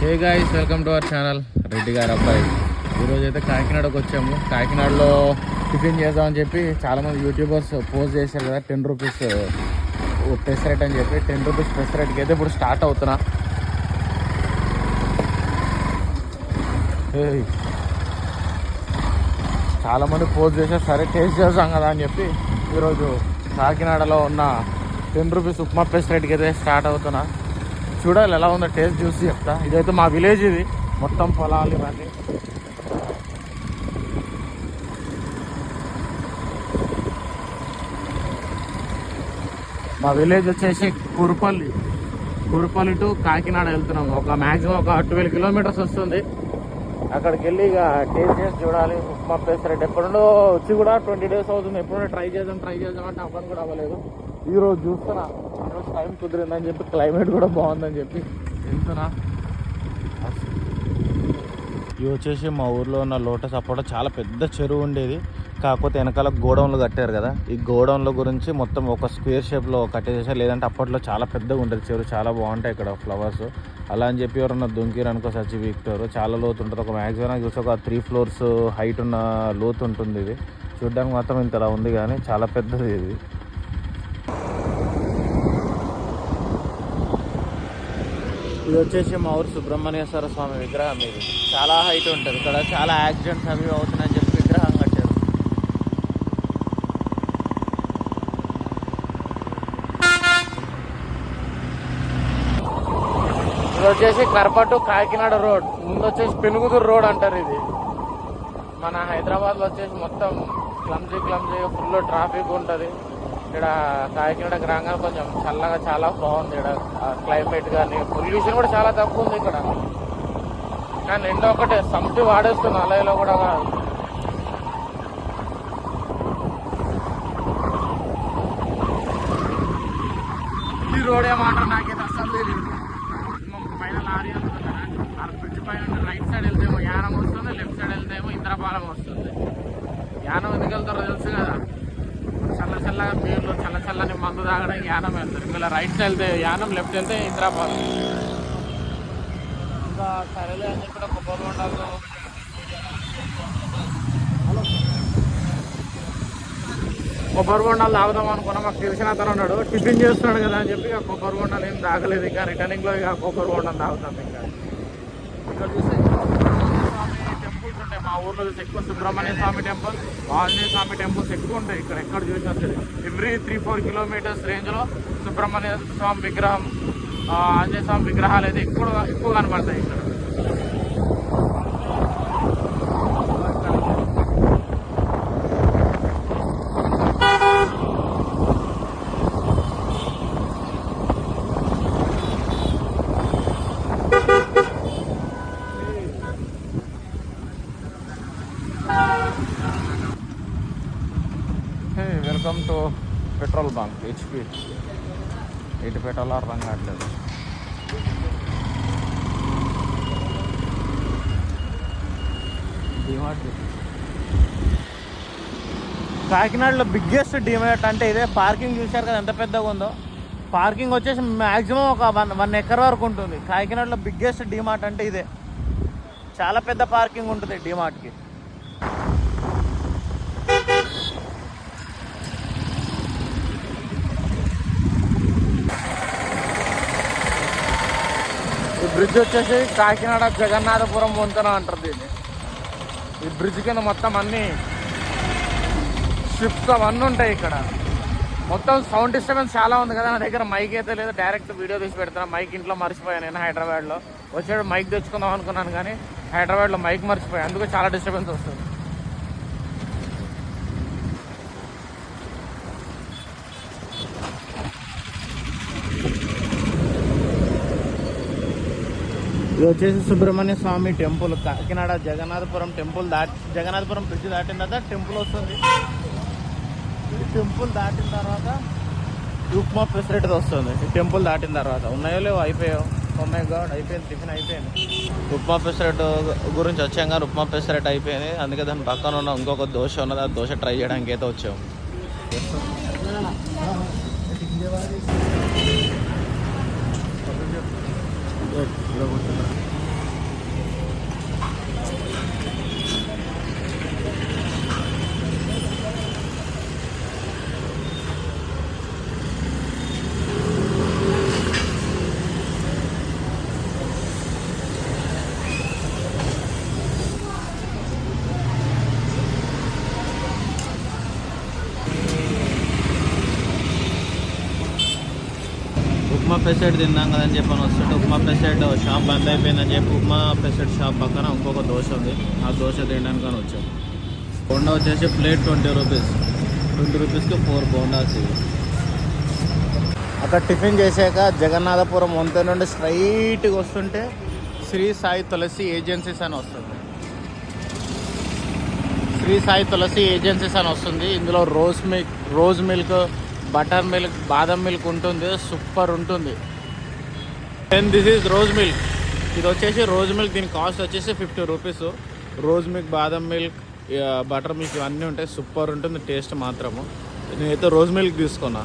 Hey guys, welcome to our channel Reddy గారు అబ్బాయి. ఈరోజు అయితే కాకినాడకు వచ్చాము. కాకినాడలో టిఫిన్ చేద్దామని చెప్పి చాలామంది యూట్యూబర్స్ పోస్ట్ చేశారు కదా, 10 రూపీస్ పెసరెట్ అని చెప్పి. 10 రూపీస్ పెసరెట్కి అయితే ఇప్పుడు స్టార్ట్ అవుతున్నా. చాలామంది పోస్ట్ చేశారు, సరే టేస్ట్ చేద్దాం కదా అని చెప్పి ఈరోజు కాకినాడలో ఉన్న 10 రూపీస్ ఉప్మా పెసరెట్కి అయితే స్టార్ట్ అవుతున్నా. చూడాలి ఎలా ఉందో, టేస్ట్ చూసి చెప్తా. ఇదైతే మా విలేజ్, ఇది మొత్తం పొలాలు ఇవన్నీ. మా విలేజ్ వచ్చేసి కురుపల్లి టు కాకినాడ వెళ్తున్నాం. మ్యాక్సిమం ఒక 12 కిలోమీటర్స్ వస్తుంది. అక్కడికి వెళ్ళి ఇక టేస్ట్ చేసి చూడాలి ఉప్మా పెసరెట్. ఎప్పుడుండో వచ్చి కూడా 20 డేస్ అవుతుంది. ఎప్పుడో ట్రై చేద్దాం అంటే అవ్వని కూడా అవ్వలేదు. ఈరోజు చూస్తున్నా, ఈరోజు టైం కుదిరిందని చెప్పి, క్లైమేట్ కూడా బాగుందని చెప్పి వెళ్తున్నా. ఇవి వచ్చేసి మా ఊర్లో ఉన్న లోటస్. అప్పుడు చాలా పెద్ద చెరువు ఉండేది, కాకపోతే వెనకాల గోడౌన్లు కట్టారు కదా. ఈ గోడౌన్ల గురించి మొత్తం ఒక స్క్వేర్ షేప్లో కట్టేసేసారు. లేదంటే అప్పట్లో చాలా పెద్దగా ఉంటుంది చెరువు, చాలా బాగుంటాయి ఇక్కడ ఫ్లవర్స్. అలా అని చెప్పి ఎవరన్నా దుంకిరు అనుకో సచ్చి వీక్తారు. చాలా లోతు ఉంటుంది. ఒక మ్యాక్సిమం చూసి ఒక 3 ఫ్లోర్స్ హైట్ ఉన్న లోతు ఉంటుంది. ఇది చూడ్డానికి మాత్రం ఇంతలా ఉంది, కానీ చాలా పెద్దది ఇది. ఇది వచ్చేసి మా ఊరు సుబ్రహ్మణ్యేశ్వర స్వామి విగ్రహం. ఇది చాలా హైట్ ఉంటుంది. ఇక్కడ చాలా యాక్సిడెంట్స్ అవి అవుతున్నాయని చెప్పి విగ్రహం కట్టారు. ఇది వచ్చేసి కడప టు కాకినాడ రోడ్. ముందు వచ్చేసి పెనుగుదూరు రోడ్ అంటారు. ఇది మన హైదరాబాద్లో వచ్చేసి మొత్తం క్లమ్జీ ఫుల్ ట్రాఫిక్ ఉంటుంది. ఇక్కడ కాకినాడకి రాగానే కొంచెం చల్లగా చాలా బాగుంది. ఇక్కడ క్లైమేట్ కానీ పొల్యూషన్ కూడా చాలా తక్కువ ఉంది ఇక్కడ. కానీ ఎండ ఒకటే సంపి వాడేస్తుంది, అలయలో కూడా కాదు. ఈ రోడ్ ఏమంటారు నాకైతే అసలు తెలియదు. పైన లారీ ఆ బ్రిడ్జ్ పైన రైట్ సైడ్ వెళ్తేమో యానం వస్తుంది, లెఫ్ట్ సైడ్ వెళ్తేమో ఇంద్రపాలెం వస్తుంది. యానం ఎందుకు వెళ్తారో తెలుసు కదా, చల్లగా బీర్లు చల్లని మందు తాగడానికి యానం వెళ్తారు. ఇలా రైట్ సైడ్ వెళ్తే యానం, లెఫ్ట్ వెళ్తే ఇంద్రాపాలెం. ఇంకా సరేలే అని చెప్పి కొబ్బరి బొండాలు తాగుదాం అనుకున్నా. మాకు తెలిసిన అతను ఉన్నాడు, టిఫిన్ చేస్తున్నాడు కదా అని చెప్పి ఇక కొబ్బరి బొండాలు ఏం తాగలేదు. ఇంకా రిటర్నింగ్లో ఇక కొబ్బరి బొండాలు తాగుతాం. ఇంకా ఇక్కడ చూస్తే టెంపుల్స్ ఉంటాయి మా ఊర్లో. ఎక్కువ సుబ్రహ్మణ్య స్వామి టెంపుల్, ఆంజనేయ స్వామి టెంపుల్స్ ఎక్కువ ఉంటాయి ఇక్కడ. ఎక్కడ చూసినా ఎవ్రీ 3-4 కిలోమీటర్స్ రేంజ్లో సుబ్రహ్మణ్య స్వామి విగ్రహం, ఆంజనేయ స్వామి విగ్రహాలు అయితే ఎక్కువ కనబడతాయి ఇక్కడ. Welcome to petrol bunk HP. ఎటు పెట్రోల్ అర్థం కావట్లేదు. డిమార్ట్, కాకినాడలో బిగ్గెస్ట్ డిమార్ట్ అంటే ఇదే. పార్కింగ్ చూశారు కదా ఎంత పెద్దగా ఉందో. పార్కింగ్ వచ్చేసి మ్యాక్సిమం ఒక 1 ఎకర్ వరకు ఉంటుంది. కాకినాడలో బిగ్గెస్ట్ డిమార్ట్ అంటే ఇదే. చాలా పెద్ద పార్కింగ్ ఉంటుంది డిమార్ట్కి. ఈ బ్రిడ్జ్ వచ్చేసి కాకినాడ జగన్నాథపురం వంతెన అంటారు దీన్ని. ఈ బ్రిడ్జ్ కింద మొత్తం అన్ని షిప్స్ అవన్నీ ఉంటాయి ఇక్కడ. మొత్తం సౌండ్ డిస్టర్బెన్స్ చాలా ఉంది కదా. నా దగ్గర మైక్ అయితే లేదు, డైరెక్ట్ వీడియో తీసి పెడతాను. మైక్ ఇంట్లో మర్చిపోయాను నేను హైదరాబాద్లో. వచ్చాడు మైక్ తెచ్చుకుందాం అనుకున్నాను, కానీ హైదరాబాద్లో మైక్ మర్చిపోయాను. అందుకే చాలా డిస్టర్బెన్స్ వస్తుంది. ఇది వచ్చేసి Subrahmanya Swamy temple, Kakinada Jagannathapuram temple. Jagannathapuram bridge దాటిన తర్వాత టెంపుల్ వస్తుంది. ఈ టెంపుల్ దాటిన తర్వాత ఉప్మా పెసరెట్ వస్తుంది. ఈ టెంపుల్ దాటిన తర్వాత ఉన్నాయో లేవో, అయిపోయావు. మై గాడ్, అయిపోయింది, టిఫిన్ అయిపోయింది. ఉప్మా పెసరెట్ గురించి వచ్చాం కానీ ఉప్మా పెసరెట్ అయిపోయింది. అందుకే దాని పక్కన ఉన్న ఇంకొక దోశ ఉన్నది, ఆ దోశ ట్రై చేయడానికి అయితే వచ్చాము. పెసెట్ తిన్నాం కదని చెప్పని వస్తుంటే ఉప్మా పెసెట్ షాప్ బంద్ అయిపోయిందని చెప్పి ఉప్మా పెసెట్ షాప్ పక్కన ఇంకొక దోశ ఉంది. ఆ దోశ తినడానికి అని వచ్చాం. బోండా వచ్చేసి ప్లేట్ 20 రూపీస్. 20 రూపీస్కి 4 బోండాస్ ఇవి. అక్కడ టిఫిన్ చేశాక జగన్నాథపురం వంతెన నుండి స్ట్రైట్గా వస్తుంటే శ్రీ సాయి తులసి ఏజెన్సీస్ అని వస్తుంది. శ్రీ సాయి తులసి ఏజెన్సీస్ అని వస్తుంది. ఇందులో రోజ్ మిల్క్, బటర్ మిల్క్, బాదం మిల్క్ ఉంటుంది. సూపర్ ఉంటుంది. And this is rose milk. ఇది వచ్చేసి రోజ్ మిల్క్. దీని కాస్ట్ వచ్చేసి 50 రూపీస్. రోజ్ మిల్క్, బాదం మిల్క్, బటర్ మిల్క్ ఇవన్నీ ఉంటాయి. సూపర్ ఉంటుంది టేస్ట్ మాత్రము. నేనైతే రోజ్ మిల్క్ తీసుకున్నా.